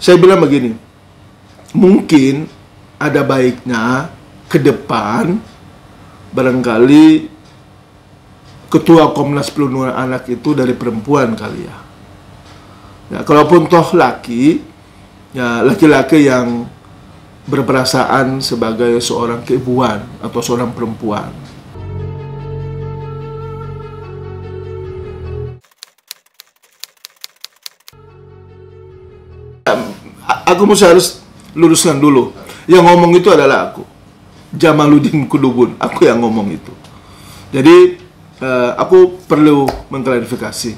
Saya bilang begini, mungkin ada baiknya ke depan barangkali ketua Komnas Perlindungan Anak itu dari perempuan kali ya. Ya, kalaupun toh laki, ya laki-laki yang berperasaan sebagai seorang keibuan atau seorang perempuan. Aku harus luruskan dulu. Yang ngomong itu adalah aku, Jamaluddin Kudubun. Aku yang ngomong itu. Jadi aku perlu mengklarifikasi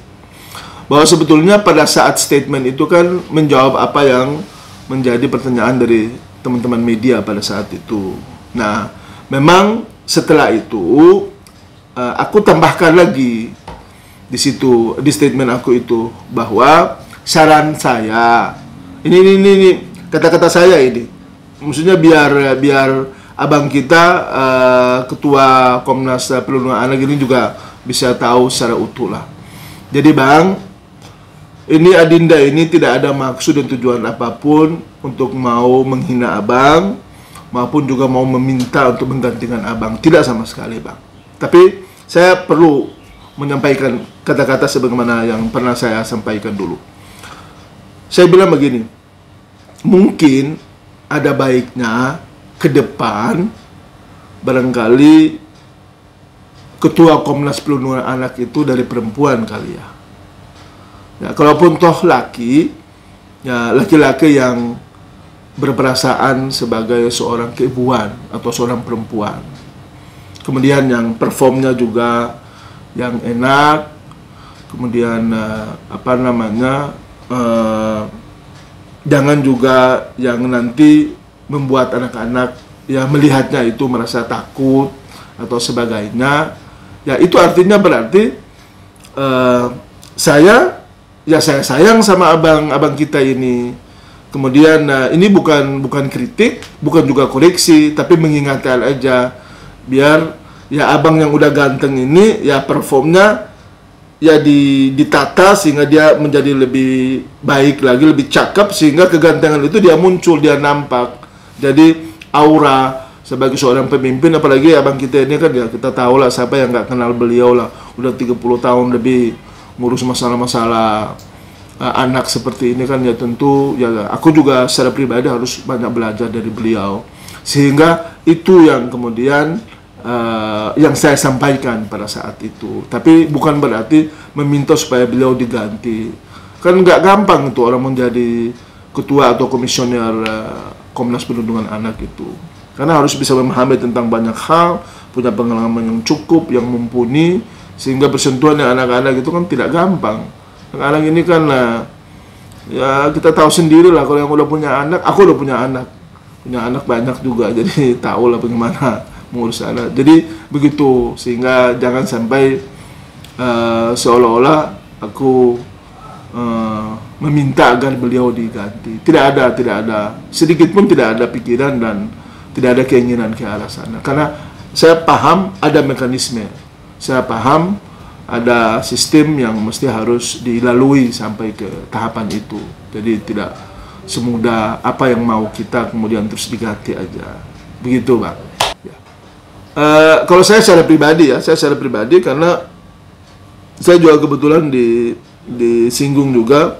bahwa sebetulnya pada saat statement itu kan menjawab apa yang menjadi pertanyaan dari teman-teman media pada saat itu. Nah, memang setelah itu aku tambahkan lagi di situ, di statement aku itu, bahwa saran saya ini kata-kata saya ini, maksudnya biar abang kita ketua Komnas Perlindungan Anak ini juga bisa tahu secara utuh lah. Jadi bang, ini Adinda ini tidak ada maksud dan tujuan apapun untuk mau menghina abang maupun juga mau meminta untuk menggantikan abang, tidak sama sekali bang. Tapi saya perlu menyampaikan kata-kata sebagaimana yang pernah saya sampaikan dulu. Saya bilang begini, mungkin ada baiknya ke depan barangkali ketua Komnas Perlindungan Anak itu dari perempuan kali ya. Ya, kalaupun toh laki, ya laki-laki yang berperasaan sebagai seorang keibuan atau seorang perempuan. Kemudian yang performnya juga yang enak, kemudian jangan juga yang nanti membuat anak-anak ya melihatnya itu merasa takut atau sebagainya. Ya itu artinya berarti saya sayang sama abang kita ini. Kemudian ini bukan kritik, bukan juga koreksi, tapi mengingatkan aja biar ya abang yang udah ganteng ini ya performnya ya ditata sehingga dia menjadi lebih baik lagi, lebih cakep, sehingga kegantengan itu dia muncul, dia nampak. Jadi aura sebagai seorang pemimpin, apalagi abang kita ini kan ya kita tahu lah, siapa yang nggak kenal beliau lah, udah 30 tahun lebih ngurus masalah-masalah anak seperti ini kan, ya tentu ya aku juga secara pribadi harus banyak belajar dari beliau, sehingga itu yang kemudian yang saya sampaikan pada saat itu. Tapi bukan berarti meminta supaya beliau diganti. Kan nggak gampang itu orang menjadi ketua atau komisioner Komnas Perlindungan Anak itu. Karena harus bisa memahami tentang banyak hal, punya pengalaman yang cukup, yang mumpuni, sehingga bersentuhan dengan anak-anak itu kan tidak gampang. Anak-anak ini kan ya kita tahu sendiri lah, kalau yang udah punya anak, aku udah punya anak banyak juga, jadi tahu lah bagaimana mengurus anak. Jadi begitu, sehingga jangan sampai seolah-olah aku meminta agar beliau diganti. Tidak ada sedikit pun tidak ada pikiran dan tidak ada keinginan ke arah sana. Karena saya paham ada mekanisme, saya paham ada sistem yang mesti harus dilalui sampai ke tahapan itu. Jadi tidak semudah apa yang mau kita kemudian terus diganti aja. Begitu bang. Kalau saya secara pribadi karena saya juga kebetulan disinggung juga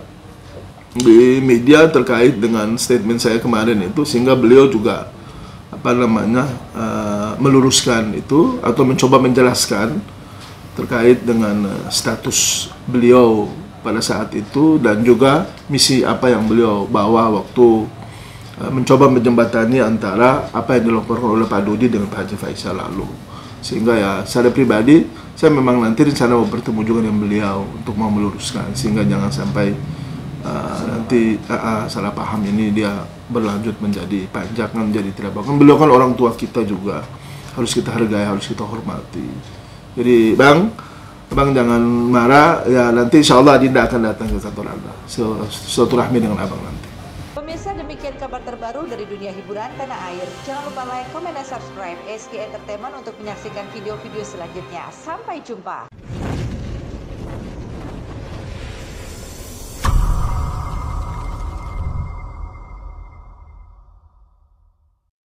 di media terkait dengan statement saya kemarin itu, sehingga beliau juga meluruskan itu atau mencoba menjelaskan terkait dengan status beliau pada saat itu dan juga misi apa yang beliau bawa waktu mencoba menjembatani antara apa yang dilakukan oleh Pak Dodi dengan Pak Haji Faisal lalu. Sehingga ya secara pribadi saya memang nanti rencana mau bertemu juga dengan beliau untuk mau meluruskan, sehingga jangan sampai nanti salah paham ini dia berlanjut menjadi panjang, menjadi tidak bagus. Beliau kan orang tua kita juga, harus kita hargai, harus kita hormati. Jadi bang jangan marah ya, nanti insya Allah Adinda akan datang ke kantor Anda, silaturahmi dengan abang nanti. Pemirsa, demikian kabar terbaru dari dunia hiburan tanah air. Jangan lupa like, comment, dan subscribe SK Entertainment untuk menyaksikan video-video selanjutnya. Sampai jumpa.